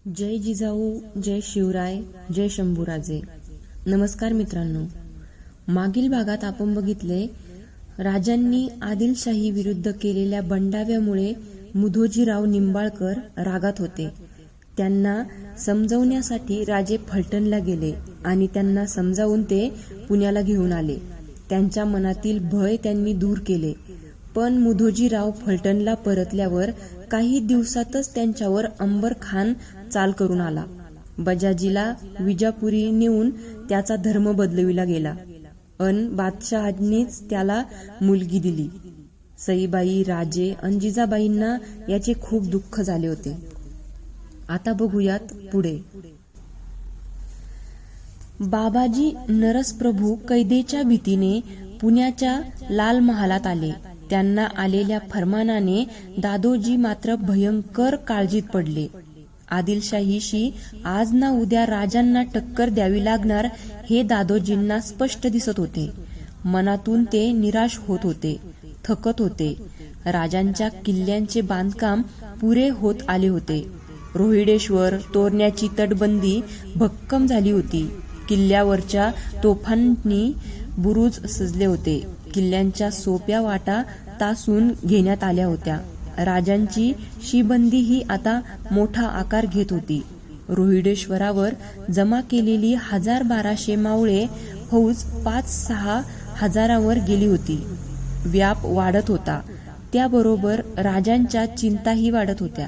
जय जिजाऊ, जय शिवराय, जय शंभूराजे. नमस्कार मित्रांनो. मागील भागात आपण बघितले राजांनी आदिलशाही विरुद्ध केलेल्या बंडाव्यामुळे मुधोजीराव निंबाळकर रागात होते. त्यांना समजवण्यासाठी राजे फलटणला गेले आणि त्यांना समजावून ते पुण्याला घेऊन आले. त्यांच्या मनातील भय त्यांनी दूर केले. पण मुधोजीराव फलटणला परतल्यावर काही दिवसातच त्यांच्यावर अंबर खान चाल करून आला. बजाजीला विजापुरी नेऊन त्याचा धर्म बदलविला गेला अन बादशहांनीच त्याला मुलगी दिली. सईबाई, राजे अन जिजाबाईंना याचे खूप दुःख झाले होते. आता बघूयात पुढे. बाबाजी नरसप्रभू कैदेच्या भीतीने पुण्याच्या लाल महालात आले. त्यांना आलेल्या फरमानाने दादोजी मात्र भयंकर काळजीत पडले. आदिलशाहीशी आज ना उद्या राजांना टक्कर द्यावी लागणार हे दादोजींना स्पष्ट दिसत होते. मनातून ते निराश होत होते, थकत होते. राजांच्या किल्ल्यांचे बांधकाम पुरे होत आले होते. रोहिडेश्वर तोरण्याची तटबंदी भक्कम झाली होती. किल्ल्यावरच्या तोफांनी बुरुज सजले होते. किल्ल्यांच्या सोप्या वाटा तासून घेण्यात आल्या होत्या. राजांची शिबंदी ही आता मोठा आकार घेत होती. रोहिडेश्वरावर जमा केलेली 1200 मावळे फौज 5-6 हजारावर गेली होती. व्याप वाढत होता. त्याबरोबर राजांच्या चिंताही वाढत होत्या.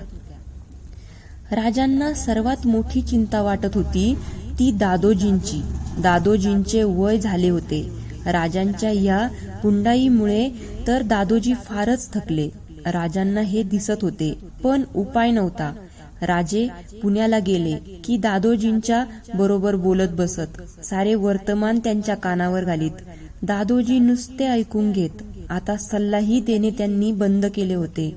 राजांना सर्वात मोठी चिंता वाटत होती ती दादोजींची. दादोजींचे वय झाले होते. राजांच्या या कुंडाईमुळे तर दादोजी फारच थकले. राजांना हे दिसत होते, पण उपाय नव्हता. राजे पुण्याला गेले की दादोजींच्या बरोबर बोलत बसत. सारे वर्तमान त्यांच्या कानावर घालीत. दादोजी नुसते ऐकून घेत. आता सल्लाही देणे त्यांनी बंद केले होते.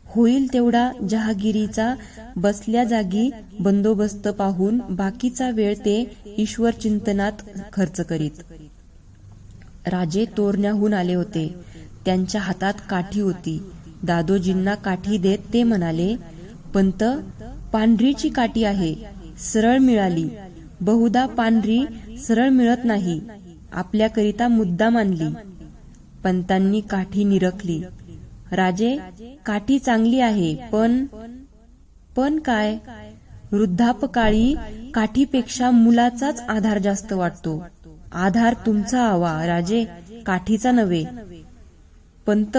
होईल तेवढा जहागिरीचा बसल्या जागी बंदोबस्त पाहून बाकीचा वेळ ते ईश्वर चिंतनात खर्च करीत. राजे तोरण्याहून आले होते. त्यांच्या हातात काठी होती. दादोजींना काठी देत ते म्हणाले, पंत, पांढरीची काठी आहे, सरळ मिळाली. बहुधा पांढरी सरळ मिळत नाही. आपल्याकरिता मुद्दाम आणली. पंतांनी काठी निरखली. राजे, काठी चांगली आहे, पण काय? वृद्धापकाळी काठीपेक्षा मुलाचाच आधार जास्त वाटतो. आधार तुमचा हवा राजे, काठीचा नव्हे. पंत,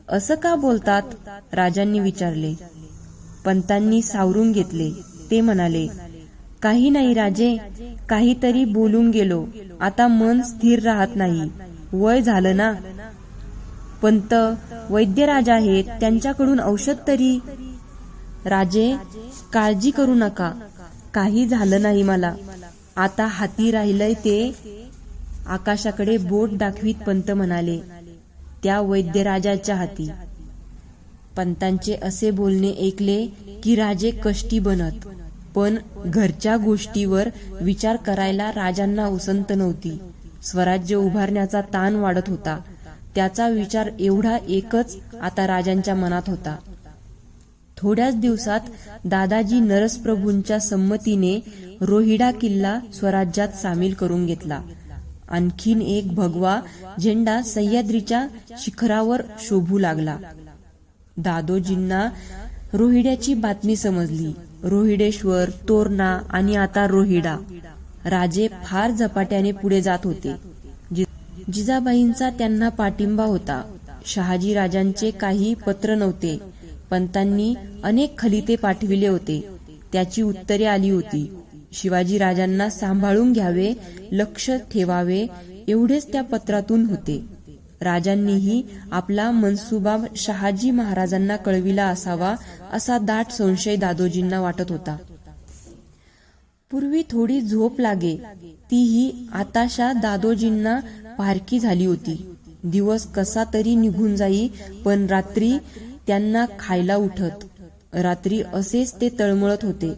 असं का बोलतात? राजांनी विचारले. पंतांनी सावरून घेतले. ते म्हणाले, काही नाही राजे, काहीतरी बोलून गेलो. आता मन स्थिर राहत नाही. वय झालं ना. पंत, वैद्यराज आहेत, त्यांच्याकडून औषध तरी. राजे, काळजी करू नका, काही झालं नाही मला. आता हाती राहिलंय ते. आकाशाकडे बोट दाखवीत पंत म्हणाले, त्या वैद्यराजाच्या हाती. पंतांचे असे बोलणे ऐकले की राजे कष्टी बनत. पण घरच्या गोष्टीवर विचार करायला राजांना उसंत नव्हती. स्वराज्य उभारण्याचा ताण वाढत होता. त्याचा विचार एवढा एकच आता राजांच्या मनात होता. थोड्याच दिवसात दादाजी नरसप्रभूंच्या संमतीने रोहिडा किल्ला स्वराज्यात सामील करून घेतला. आणखीन एक भगवा झेंडा सह्याद्रीच्या शिखरावर शोभू लागला. दादोजींना रोहिड्याची बातमी समजली. रोहिडेश्वर, तोरणा आणि आता रोहिडा. राजे फार झपाट्याने पुढे जात होते. जिजाबाईंचा त्यांना पाठिंबा होता. शहाजी राजांचे काही पत्र नव्हते. पंतांनी अनेक खलिते पाठविले होते. त्याची उत्तरे आली होती. शिवाजी राजांना सांभाळून घ्यावे, लक्ष ठेवावे, एवढेच त्या पत्रातून होते. राजांनीही आपला मनसुबा शहाजी महाराजांना कळविला असावा असा दाट संशय दादोजींना वाटत होता. पूर्वी थोडी झोप लागे, तीही आताशा दादोजींना फारकी झाली होती. दिवस कसा तरी निघून जाई, पण रात्री त्यांना खायला उठत. रात्री असेच ते तळमळत होते.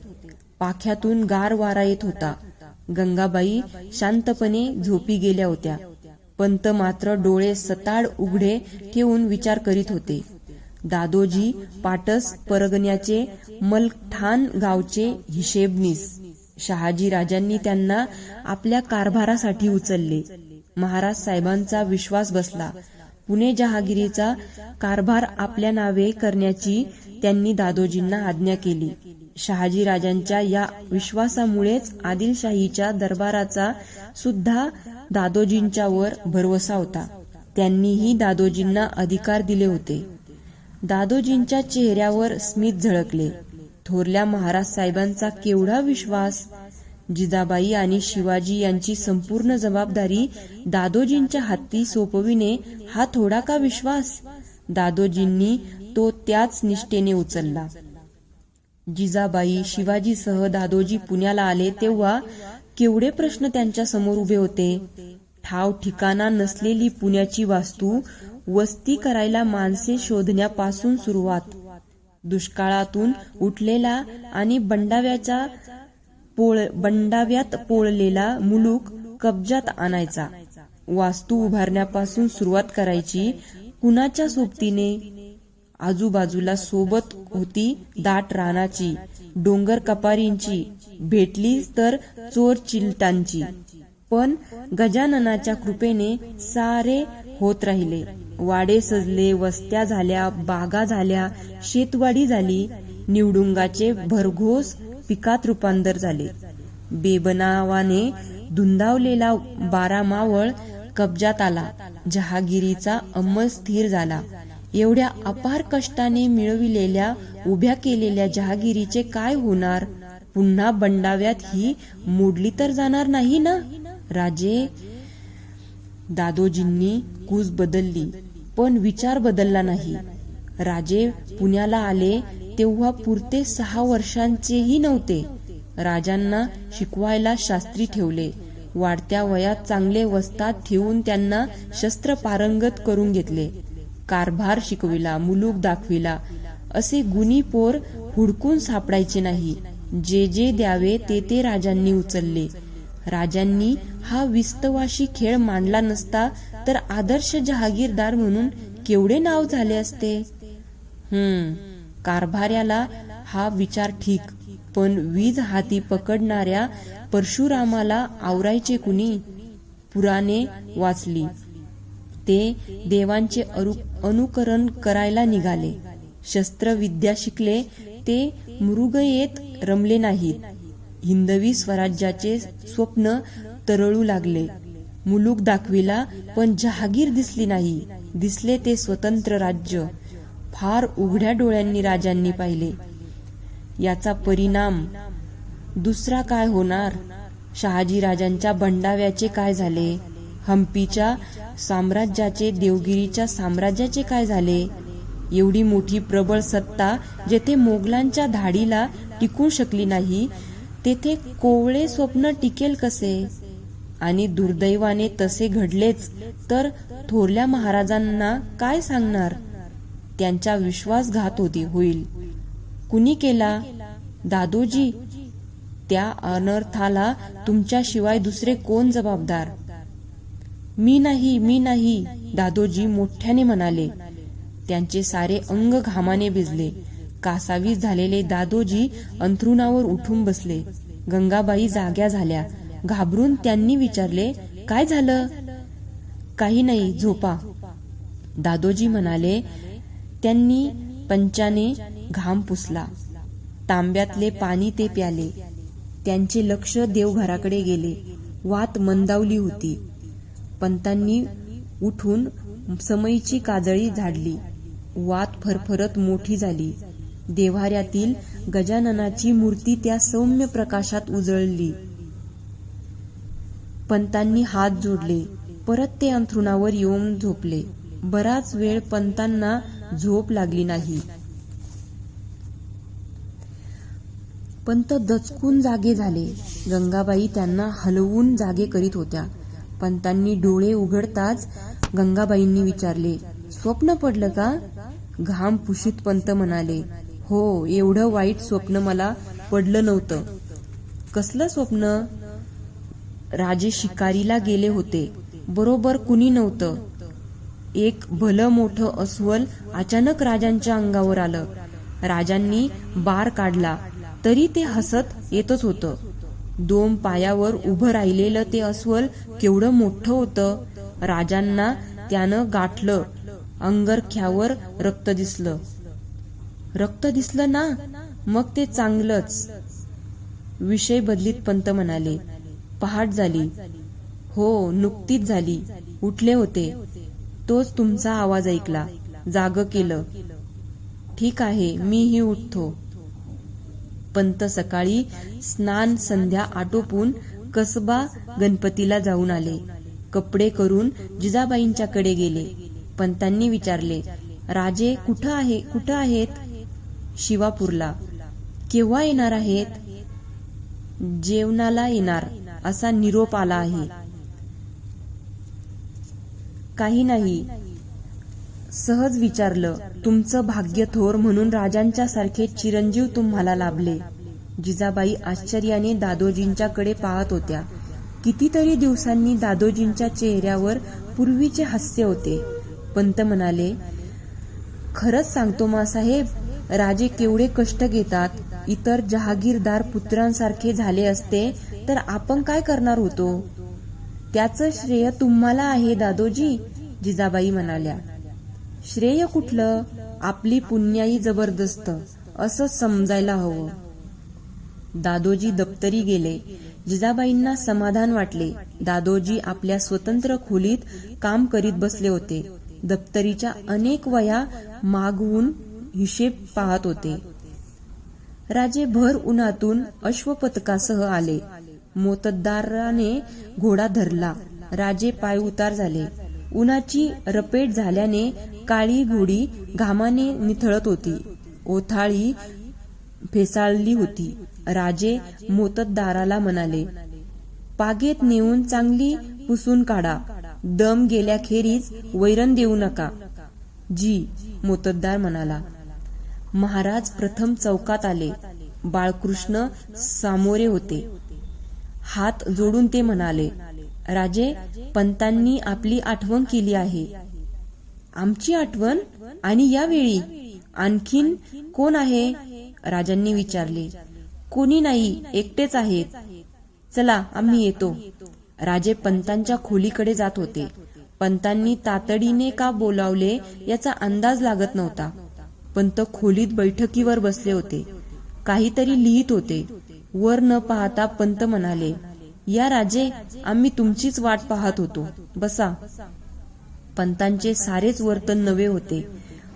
पाख्यातून गार वारा येत होता. गंगाबाई शांतपणे झोपी गेल्या होत्या. पंत मात्र डोळे सताड उघडे ठेवून विचार करीत होते. दादोजी पाटस परगण्याचे मलठाण गावचे हिशेबनीस. शहाजी राजांनी त्यांना आपल्या कारभारासाठी उचलले. महाराज साहेबांचा विश्वास बसला. पुणे जहागिरीचा कारभार आपल्या नावे करण्याची त्यांनी दादोजींना आज्ञा केली. शहाजी राजांच्या या विश्वासामुळेच आदिलशाहीच्या दरबाराचा सुद्धा दादोजींच्यावर भरवसा होता. त्यांनीही दादोजींना अधिकार दिले होते. दादोजींच्या चेहऱ्यावर स्मित झळकले. थोरल्या महाराज साहेबांचा केवढा विश्वास! जिजाबाई आणि शिवाजी यांची संपूर्ण जबाबदारी दादोजींच्या हाती सोपविणे हा थोडा का विश्वास? दादोजींनी तो त्याच निष्ठेने उचलला. जिजाबाई शिवाजीसह दादोजी पुण्याला आले तेव्हा केवढे प्रश्न त्यांच्या समोर उभे होते. ठाव ठिकाणा नसलेली पुण्याची वास्तू वस्ती करायला माणसे शोधण्यापासून सुरुवात, दुष्काळातून उठलेला आणि बंडाव्यात पोळलेला मुलूक कब्जात आणायचा, वास्तू उभारण्यापासून सुरुवात करायची. कुणाच्या सोबतीने? आजूबाजूला सोबत होती दाट रानाची, डोंगर कपारींची, भेटली तर चोर चिलटांची. पण गजाननाच्या कृपेने सारे होत राहिले. वाडे सजले, वस्त्या झाल्या, बागा झाल्या, शेतवाडी झाली. निवडुंगाचे भरघोस पिकात रूपांतर झाले. बेबनावाने धुंदावलेला 12 मावळ कब्जात आला. जहागिरीचा अंमल स्थिर झाला. एवढ्या अपार कष्टाने मिळविलेल्या उभ्या केलेल्या जहागिरीचे काय होणार? पुन्हा बंडाव्यात ही मोडली तर जाणार नाही ना? राजे, दादोजींनी कूस बदलली पण विचार बदलला नाही. राजे पुण्याला आले तेव्हा पुरते 6 वर्षांचेही नव्हते. राजांना शिकवायला शास्त्री ठेवले. वाढत्या वयात चांगले वस्ताद ठेवून त्यांना शस्त्र पारंगत करून घेतले. कारभार शिकविला, मुलूक दाखविला. असे गुणी पोर हुडकून सापडायचे नाही. जे जे द्यावे ते राजांनी उचलले. राजांनी हा विस्तवाशी खेळ मांडला नसता तर आदर्श जहागीरदार म्हणून केवढे नाव झाले असते. कारभार्याला हा विचार ठीक, पण वीज हाती पकडणाऱ्या परशुरामाला आवरायचे कुणी? पुराणे वाचली. ते देवांचे अनुकरण करायला निघाले. शस्त्रविद्या शिकले, ते मृगयेत रमले नाहीत. हिंदवी स्वराज्याचे स्वप्न तरळू लागले. मुलूक दाखविला पण जहागीर दिसली नाही. दिसले ते स्वतंत्र राज्य. फार उघड्या डोळ्यांनी राजांनी पाहिले. याचा परिणाम दुसरा काय होणार? शहाजी राजांच्या बंडाव्याचे काय झाले? हम्पीच्या साम्राज्याचे, देवगिरीच्या साम्राज्याचे काय झाले? एवढी मोठी प्रबळ सत्ता जेथे मोगलांच्या धाडीला टिकू शकली नाही, तेथे कोवळे स्वप्न टिकेल कसे? आणि दुर्दैवाने तसे घडलेच तर थोरल्या महाराजांना काय सांगणार? त्यांचा विश्वासघात होईल. कुणी केला? दादोजी. त्या अनर्थाला तुमच्याशिवाय दुसरे कोण जबाबदार? मी नाही, दादोजी मोठ्याने म्हणाले. त्यांचे सारे अंग घामाने भिजले. कासावीस झालेले दादोजी अंथरुणावर उठून बसले. गंगाबाई जाग्या झाल्या. घाबरून त्यांनी विचारले, काय झालं? काही नाही, झोपा, दादोजी म्हणाले. त्यांनी पंचाने घाम पुसला. तांब्यातले पाणी ते प्याले. त्यांचे लक्ष देवघराकडे गेले. वात मंदावली होती. पंतांनी उठून समईची काजळी झाडली. वात फरफरत मोठी झाली. देव्हाऱ्यातील गजाननाची मूर्ती त्या सौम्य प्रकाशात उजळली. पंतांनी हात जोडले. परत ते अंथरुणावर येऊन झोपले. बराच वेळ पंतांना झोप लागली नाही. पंत दचकून जागे झाले. गंगाबाई त्यांना हलवून जागे करीत होत्या. पंतांनी डोळे उघडताच गंगाबाईंनी विचारले, स्वप्न पडलं का? घाम पुशीत पंत म्हणाले, हो, एवढं वाईट स्वप्न मला पडलं नव्हतं. कसलं स्वप्न? राजे शिकारीला गेले होते. बरोबर कुणी नव्हतं. एक भलं मोठं अस्वल अचानक राजांच्या अंगावर आलं. राजांनी बार काढला तरी ते हसत येतच होतं. 2 पायावर उभं राहिलेलं ते अस्वल केवढं मोठं होतं. राजांना त्यानं गाठलं. अंगरख्यावर रक्त दिसलं. रक्त दिसलं ना, मग ते चांगलंच. विषय बदलीत पंत म्हणाले, पहाट झाली. हो, नुकतीच झाली. उठले होते, तोच तुमचा आवाज ऐकला, जाग केलं. ठीक आहे, मीही उठतो. पंत सकाळी स्नान संध्या आटोपून कसबा गणपतीला जाऊन आले. कपडे करून जिजाबाईंच्याकडे गेले. पंतांनी विचारले, राजे कुठं आहेत? शिवापूरला. केव्हा येणार आहेत? जेवणाला येणार असा निरोप आला आहे. काही नाही, सहज विचारलं. तुमचं भाग्य थोर म्हणून राजांच्या सारखे चिरंजीव तुम्हाला लाभले. जिजाबाई आश्चर्याने दादोजींच्याकडे पाहत होत्या. कितीतरी दिवसांनी दादोजींच्या चेहऱ्यावर पूर्वीचे हास्य होते. पंत म्हणाले, खरंच सांगतो मासाहेब, राजे केवढे कष्ट घेतात. इतर जहागीरदार पुत्रांसारखे झाले असते तर आपण काय करणार होतो? त्याचं श्रेय तुम्हाला आहे दादोजी, जिजाबाई म्हणाल्या. श्रेय कुठलं? आपली पुण्याई जबरदस्त असं समजायला हवं. दादोजी दप्तरी गेले. जिजाबाईंना समाधान वाटले. दादोजी आपल्या स्वतंत्र खोलीत काम करीत बसले होते. दप्तरीच्या अनेक वह्या मागवून हिशेब पाहत होते. राजे भर उन्हातून अश्वपथकासह आले. मोत्तद्दाराने घोडा धरला. राजे पाय उतार झाले. उन्हाची रपेट झाल्याने काळी घोडी घामाने निथळत होती. ओथाळी फेसाळली होती. राजे मोत्तद्दाराला म्हणाले, पागेत नेऊन चांगली पुसून काढा. दम गेल्याखेरीज वैरण देऊ नका. जी, मोत्तद्दार म्हणाला. महाराज प्रथम चौकात आले. बाळकृष्ण सामोरे होते. हात जोडून ते म्हणाले, राजे, पंतांनी आपली आठवण केली आहे. आमची आठवण? आणि यावेळी आणखीन कोण आहे? राजांनी विचारले. कोणी नाही, एकटेच आहेत. चला, आम्ही येतो. राजे पंतांच्या खोलीकडे जात होते. पंतांनी तातडीने का बोलावले याचा अंदाज लागत नव्हता. पंत खोलीत बैठकीवर बसले होते. काहीतरी लिहित होते. वर न पाहता पंत म्हणाले, या राजे, आम्ही तुमचीच वाट पाहत होतो. बसा. पंतांचे सारेच वर्तन नवे होते.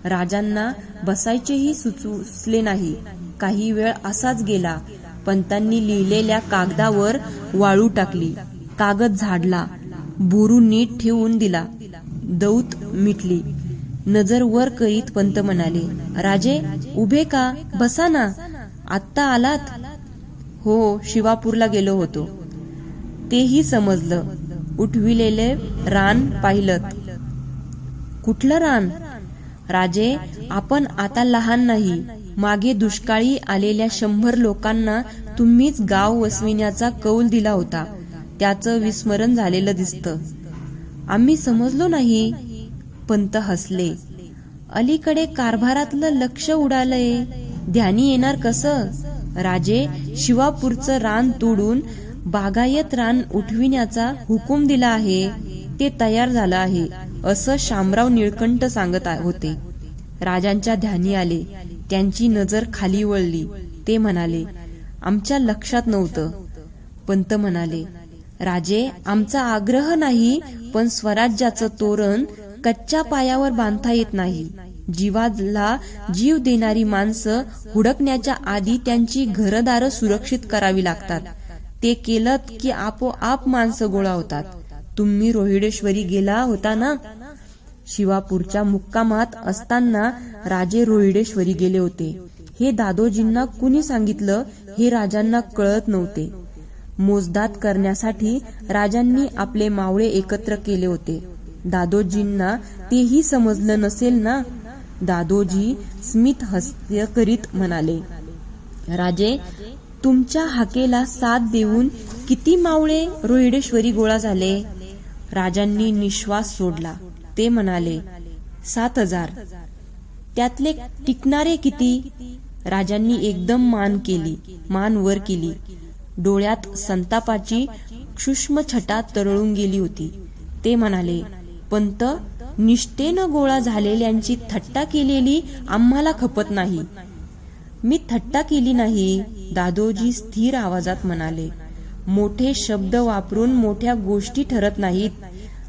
राजांना बसायचेही सुचले नाही. काही वेळ असाच गेला. पंतांनी लिहिलेल्या कागदावर वाळू टाकली. कागद झाडला. बोरू नीट ठेवून दिला. दौत मिटली. नजर वर करीत पंत म्हणाले, राजे, उभे का? बसा ना. आत्ता आलात? हो, शिवापूरला गेलो होतो. तेही समजलं. उठविलेले रान पाहिलं? कुठलं रान? राजे, आपण आता लहान नाही. मागे दुष्काळी आलेल्या 100 लोकांना तुम्हीच गाव वसविण्याचा कौल दिला होता. त्याचं विस्मरण झालेलं दिसतं. आम्ही समजलो नाही. पंत हसले. अलीकडे कारभारातलं लक्ष उडालंय. ध्यानी येणार कसं? राजे, शिवापूरचं रान तोडून बागायत रान उठविण्याचा हुकूम दिला आहे. ते तयार झालं आहे असं शामराव निळकंठ सांगत होते. राजांच्या ध्यानी आले. त्यांची नजर खाली वळली. ते म्हणाले, आमच्या लक्षात नव्हतं. पंत म्हणाले, राजे, आमचा आग्रह नाही, पण स्वराज्याचं तोरण कच्च्या पायावर बांधता येत नाही. जीवाला जीव देणारी माणसं हुडकण्याच्या आधी त्यांची घरदारं सुरक्षित करावी लागतात. ते केलं की आपोआप माणसं गोळा होतात. तुम्ही रोहिडेश्वरी गेला होता ना? शिवापूरच्या मुक्कामात असताना राजे रोहिडेश्वरी गेले होते. हे दादोजींना कुणी सांगितलं हे राजांना कळत नव्हते. मोजदाद करण्यासाठी राजांनी आपले मावळे एकत्र केले होते. दादोजींना तेही समजलं नसेल ना? दादोजी स्मित हास्य करीत म्हणाले, राजे, तुमच्या हाकेला साथ देऊन किती मावळे रोहिडेश्वरी गोळा झाले? राजांनी निश्वास सोडला. ते म्हणाले, 7,000. त्यातले टिकणारे किती? राजांनी एकदम मान वर केली. डोळ्यात संतापाची सूक्ष्म छटा तरळून गेली होती. ते म्हणाले, पंत, निष्ठेनं गोळा झालेल्यांची थट्टा केलेली आम्हाला खपत नाही. मी थट्टा केली नाही, दादोजी स्थिर आवाजात म्हणाले. मोठे शब्द वापरून मोठ्या गोष्टी ठरत नाहीत.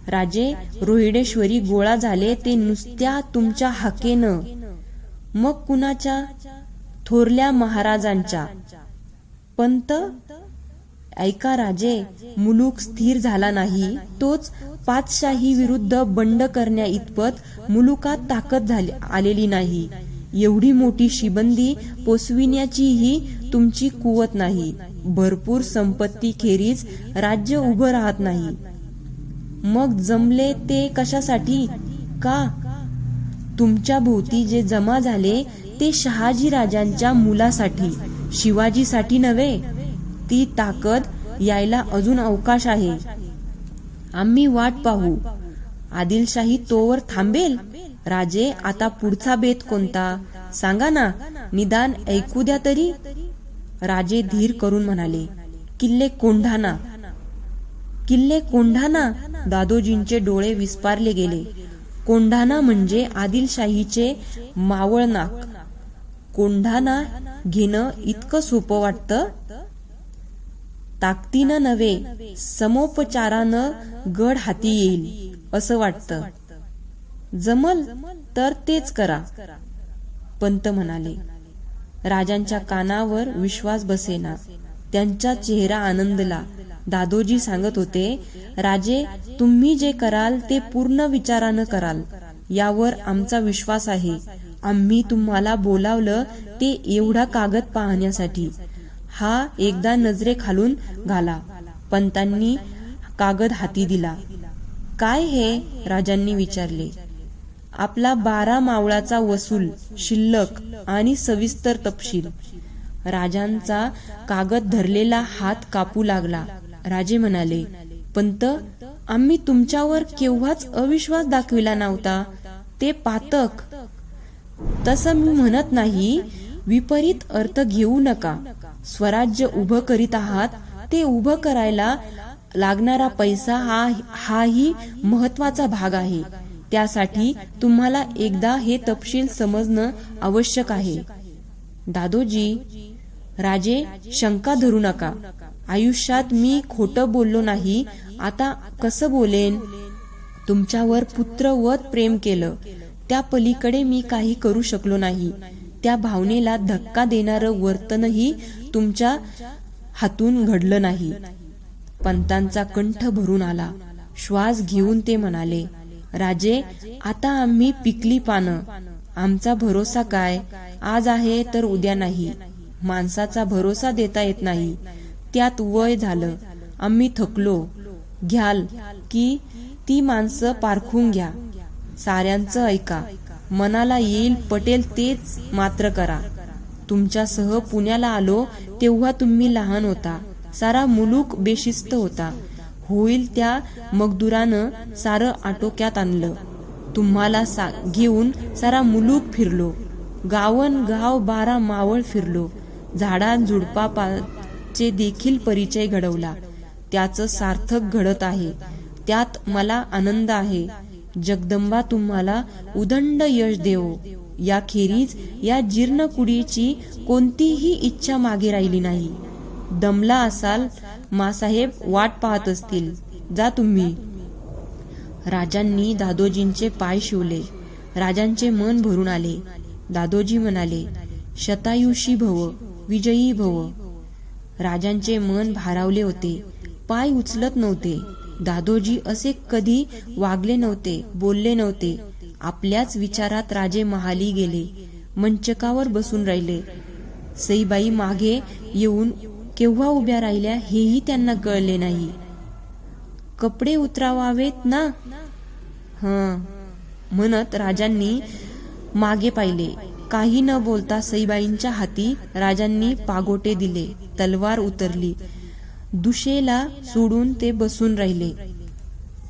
राजे, रोहिडेश्वरी गोळा झाले ते नुसत्या तुमच्या हाकेनं. मग कुणाच्या? थोरल्या महाराजांच्या. पंत, ऐका राजे, मुलूक स्थिर झाला नाही. तोच पातशाही विरुद्ध बंड करण्या इतपत मुलुकात ताकद आलेली नाही. एवढी मोठी शिबंदी पोसविण्याचीही तुमची कुवत नाही. भरपूर संपत्ती खेरीज राज्य उभं राहत नाही. मग जमले ते कशासाठी? का? तुमच्या भोवती जे जमा झाले ते शहाजी राजांच्या मुलासाठी, शिवाजीसाठी नव्हे. ती ताकद यायला अजून अवकाश आहे. आम्ही वाट पाहू. आदिलशाही तोवर थांबेल. राजे, आता पुढचा बेत कोणता? सांगा ना, निदान ऐकू द्या तरी. राजे धीर करून म्हणाले, किल्ले कोंढाणा. किल्ले कोंढाणा? दादोजींचे डोळे विस्पारले गेले. कोंढाणा म्हणजे आदिलशाहीचे मावळनाक. कोंढाणा घेणं इतकं सोपं वाटतं? ताकदीनं नव्हे, समोपचारानं गड हाती येईल असं वाटतं. जमल तर तेच करा, पंत म्हणाले. राजांच्या कानावर विश्वास बसेना. त्यांचा चेहरा आनंदला. दादोजी सांगत होते, राजे, तुम्ही जे कराल ते पूर्ण विचारानं कराल, यावर आमचा विश्वास आहे. आम्ही तुम्हाला बोलावलं ते एवढा कागद पाहण्यासाठी. हा एकदा नजरेखालून घाला. पंतांनी कागद हाती दिला. काय हे? राजांनी विचारले. आपला 12 मावळाचा वसूल, शिल्लक आणि सविस्तर तपशील. राजांचा कागद धरलेला हात कापू लागला. राजे म्हणाले, पंत, आम्ही तुमच्यावर केव्हाच अविश्वास दाखविला नव्हता. ते पातक. तसं मी म्हणत नाही. विपरीत अर्थ घेऊ नका. स्वराज्य उभं करीत आहात, ते उभं करायला लागणारा पैसा हाही महत्वाचा भाग आहे. त्यासाठी तुम्हाला एकदा हे तपशील समजणं आवश्यक आहे. दादोजी, राजे, शंका धरू नका. आयुष्यात मी खोटं बोललो नाही. आता कसं बोलेन? तुमच्यावर पुत्रवत प्रेम केलं. त्या पलीकडे मी काही करू शकलो नाही. त्या भावनेला धक्का देणारं वर्तनही तुमच्या हातून घडलं नाही. पंतांचा कंठ भरून आला. श्वास घेऊन ते म्हणाले, राजे, आता आम्ही पिकली पानं. आमचा भरोसा काय? आज आहे तर उद्या नाही. माणसाचा भरोसा देता येत नाही. त्यात वय झालं. आम्ही थकलो. घ्याल की ती माणसं पारखून घ्या. साऱ्यांचं ऐका. मनाला येईल पटेल तेच मात्र करा. तुमच्यासह पुण्याला आलो तेव्हा तुम्ही लहान होता. सारा मुलूक बेशिस्त होता. होईल त्या मगदुरानं सारं आटोक्यात आणलं. तुम्हाला घेऊन सारा मुलूक फिरलो. गावन गाव 12 मावळ फिरलो. झाडांझुडपाचे देखील परिचय घडवला. त्याचं सार्थक घडत आहे. त्यात मला आनंद आहे. जगदंबा तुम्हाला उदंड यश देवो. याखेरीज या जीर्ण कुडीची कोणतीही इच्छा मागे राहिली नाही. दमला असाल मासाहेब, वाट पाहत असतील. जा तुम्ही. राजांनी दादोजींचे पाय शिवले. राजांचे मन भरून आले. दादोजी म्हणाले, शतायुषी भव, विजयी भव. राजांचे मन भारावले होते. पाय उचलत नव्हते. दादोजी असे कधी वागले नव्हते, बोलले नव्हते. आपल्याच विचारात राजे महाली गेले. मंचकावर बसून राहिले. सईबाई मागे येऊन केव्हा उभ्या राहिल्या हेही त्यांना कळले नाही. कपडे उतरवावेत ना, म्हणत राजांनी मागे पाहिले. काही न बोलता सईबाईंच्या हाती राजांनी पागोटे दिले. तलवार उतरली. दुशेला सोडून ते बसून राहिले.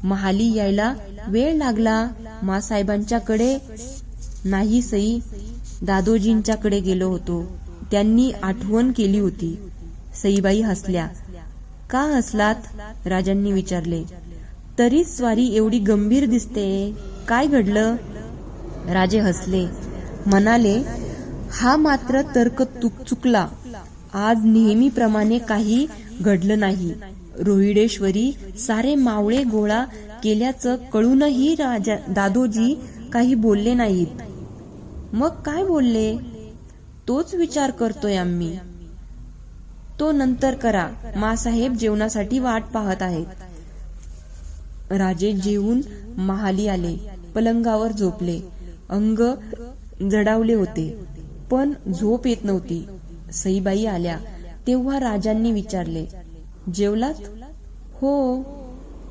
महाली यायला वेळ लागला. मासाहेबांच्याकडे नाही सई, दादोजींच्याकडे गेलो होतो. त्यांनी आठवण केली होती. सईबाई हसल्या. का हसलात? राजांनी विचारले. तरीच स्वारी एवढी गंभीर दिसते, काय घडलं? राजे हसले, म्हणाले, हा मात्र तर्क चुकला. आज नेहमीप्रमाणे काही घडलं नाही. रोहिडेश्वरी सारे मावळे गोळा केल्याचं कळूनही दादोजी काही बोलले नाहीत. मग काय बोलले? तोच विचार करतोय आम्ही. तो नंतर करा, मासाहेब जेवणासाठी वाट पाहत आहेत. राजे जेवून महाली आले. पलंगावर झोपले. अंग जडावले होते, पण झोप येत नव्हती. सईबाई आल्या तेव्हा राजांनी विचारले, जेवलात? हो.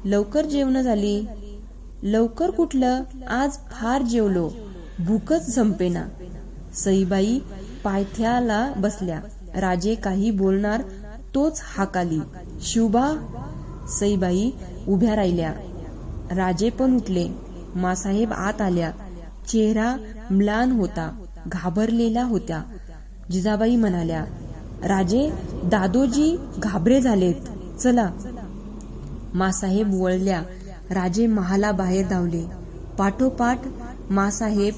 लवकर जेवण झाली? लवकर कुठलं, आज फार जेवलो, भूकच संपेना. सईबाई पायथ्याला बसल्या. राजे काही बोलणार तोच हाकाली, शिवबा. सईबाई उभ्या राहिल्या. राजे पण उठले. मासाहेब आत आल्या. चेहरा म्लान होता, घाबरलेल्या होत्या. जिजाबाई म्हणाल्या, राजे, दादोजी घाबरे झालेत, चला. मासाहेब वळल्या. राजे महालाबाहेर धावले. पाठोपाठ मासाहेब,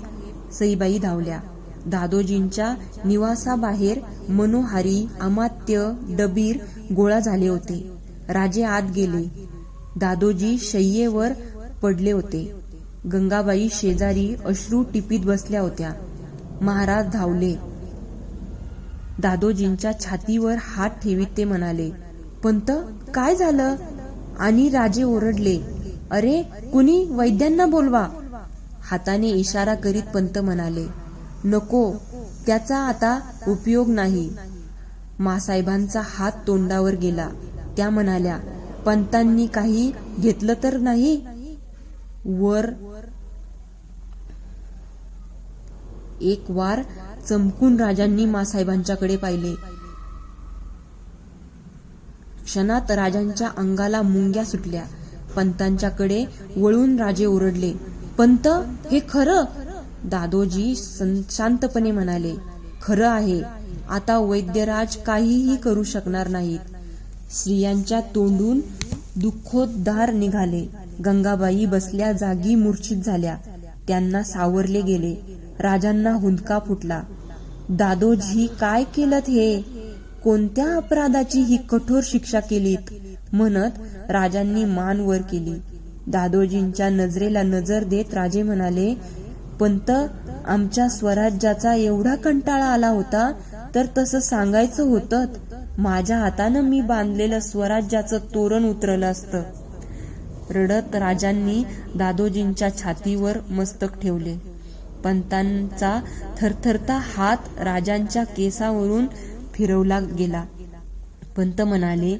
सईबाई धावल्या. दादोजींच्या निवासाबाहेर मनोहारी, अमात्य, डबीर गोळा झाले होते. राजे आत गेले. दादोजी शय्येवर पडले होते. गंगाबाई शेजारी अश्रू टिपीत बसल्या होत्या. महाराज धावले. दादोजींच्या छातीवर हात ठेवीत ते म्हणाले, पंत, काय झालं? आणि राजे ओरडले, अरे, कुणी वैद्यांना बोलवा. हाताने इशारा करीत पंत म्हणाले, नको, त्याचा आता उपयोग नाही. मासाहेबांचा हात तोंडावर गेला. त्या म्हणाल्या, पंतांनी काही घेतलं तर नाही? वर एक वार चमकून राजांनी मासाहेबांच्याकडे पाहिले. क्षणात राजांच्या अंगाला मुंग्या सुटल्या. पंतांच्याकडे वळून राजे ओरडले, पंत, हे खरं? दादोजी शांतपणे म्हणाले, खरं आहे. आता वैद्यराज काहीही करू शकणार नाहीत. स्त्रियांच्या तोंडून दुःखोद्गार निघाले. गंगाबाई बसल्या जागी मूर्छित झाल्या. त्यांना सावरले गेले. राजांना हुंदका फुटला. दादोजी, काय केलत हे? कोणत्या अपराधाची ही कठोर शिक्षा केलीत? म्हणत राजांनी मान वर केली. दादोजींच्या नजरेला नजर देत राजे म्हणाले, पंत, आमच्या स्वराज्याचा एवढा कंटाळा आला होता तर तसं सांगायचं होतं. माझ्या हातानं मी बांधलेलं स्वराज्याचं तोरण उतरलं असतं. रडत राजांनी दादोजींच्या छातीवर मस्तक ठेवले. पंतांचा थरथरता हात राजांच्या केसावरून फिरवला गेला. पंत म्हणाले,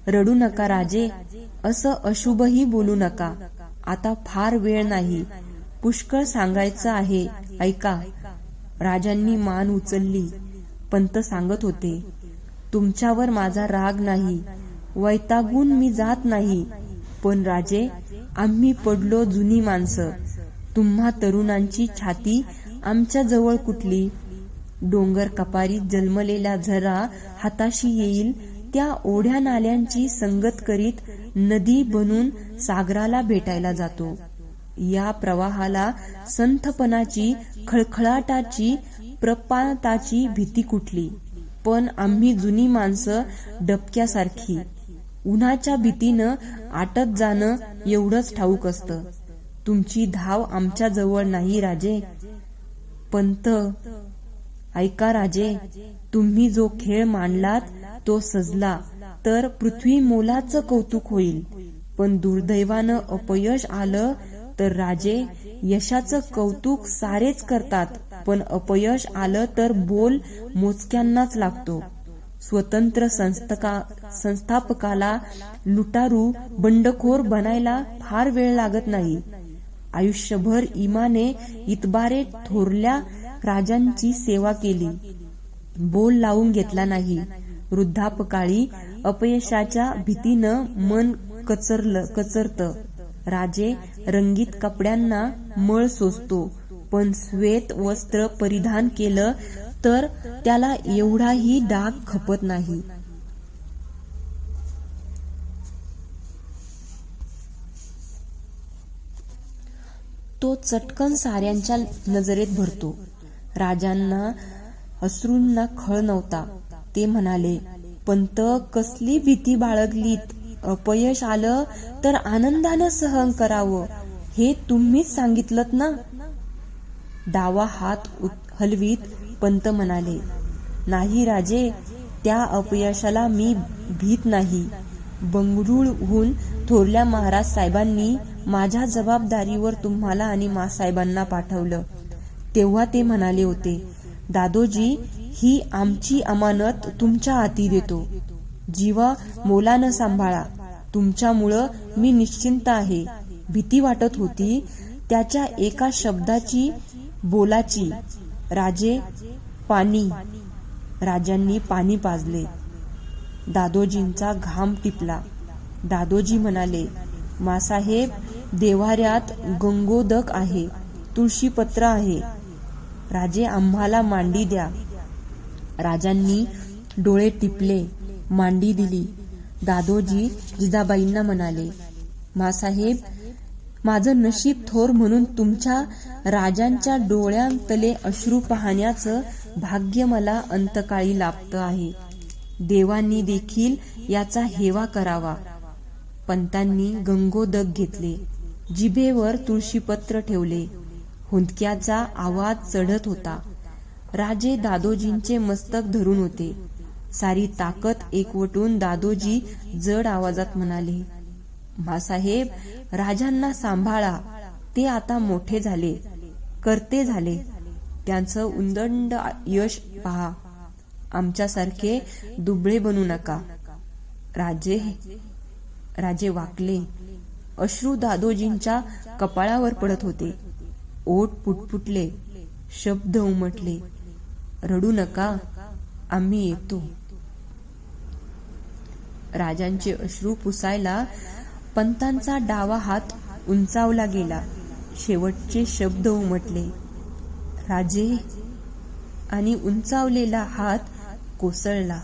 रडू नका राजे, असं अशुभही बोलू नका. आता फार वेळ नाही, पुष्कळ सांगायचं आहे, ऐका. राजांनी मान उचलली. पंत सांगत होते, तुमच्यावर माझा राग नाही, वैतागून मी जात नाही. पण राजे, आम्ही पडलो जुनी माणसं. तुम्हा तरुणांची छाती आमच्या जवळ कुठली? डोंगर कपारीत जन्मलेला झरा हाताशी येईल त्या ओढ्या नाल्यांची संगत करीत नदी बनून सागराला भेटायला जातो. या प्रवाहाला संथपणाची, खळखळाटाची, प्रपाताची भीती कुठली? पण आम्ही जुनी माणसं डबक्यासारखी. उन्हाच्या भीतीनं आटत जाणं एवढंच ठाऊक असतं. तुमची धाव आमच्या जवळ नाही राजे. पंत, ऐका राजे, तुम्ही जो खेळ मांडलात तो सजला तर पृथ्वी मोलाचं कौतुक होईल. पण दुर्दैवानं अपयश आलं तर राजे, यशाचं कौतुक सारेच करतात, पण अपयश आलं तर बोल मोजक्यांनाच लागतो. स्वतंत्र संस्थापकाला लुटारू, बंडखोर बनायला फार वेळ लागत नाही. आयुष्यभर इमाने इतबारे थोरल्या राजांची सेवा केली, बोल लावून घेतला नाही. वृद्धापकाळी अपयशाच्या भीतीनं मन कचरतं. राजे रंगीत कपड्यांना मळ सोसतो, पण श्वेत वस्त्र परिधान केलं तर त्याला एवढाही डाग खपत नाही. तो चटकन साऱ्यांच्या नजरेत भरतो. राजांना अश्रूंना खळ नव्हता. ते म्हणाले, पंत, कसली भीती बाळगलीत? अपयश आलं तर आनंदानं सहन करावं, हे तुम्हीच सांगितलंत ना. डावा हात हलवीत पंत म्हणाले, नाही राजे, त्या अपयशाला मी भीत नाही. बंगळुरूहून थोरल्या महाराज साहेबांनी माझ्या जबाबदारीवर तुम्हाला आणि मासाहेबांना पाठवलं. तेव्हा ते म्हणाले होते, दादोजी, ही आमची अमानत तुमच्या हाती देतो. जीवा मोलानं सांभाळा. तुमच्यामुळं मी निश्चिंत आहे. भीती वाटत होती त्याच्या एका शब्दाची, बोलाची. राजे, पाणी. राजांनी पाणी पाजले. दादोजींचा घाम टिपला. दादोजी म्हणाले, मासाहेब, देव्हाऱ्यात गंगोदक आहे, तुळशीपत्र आहे. राजे, आम्हाला मांडी द्या. राजांनी डोळे टिपले, मांडी दिली. दादोजी जिजाबाईंना म्हणाले, मासाहेब, माझं नशीब थोर म्हणून तुमच्या राजांच्या डोळ्यांतले अश्रू पाहण्याचं भाग्य मला अंतकाळी लाभतं आहे. देवांनी देखील याचा हेवा करावा. पंतांनी गंगोदक घेतले. जिभेवर तुळशीपत्र ठेवले. हुंदक्याचा आवाज चढत होता. राजे दादोजींचे मस्तक धरून होते. सारी ताकद एकवटून दादोजी जड आवाजात म्हणाले, मासाहेब, राजांना सांभाळा. ते आता मोठे झाले, कर्ते झाले. त्यांचं उदंड यश पहा. आमच्यासारखे दुबळे बनू नका. राजे वाकले. अश्रू दादोजींच्या कपाळावर पडत होते. ओठ पुटपुटले. शब्द उमटले, रडू नका, आम्ही येतो. राजांचे अश्रू पुसायला पंतांचा डावा हात उंचावला गेला. शेवटचे शब्द उमटले, राजे, आणि उंचावलेला हात कोसळला.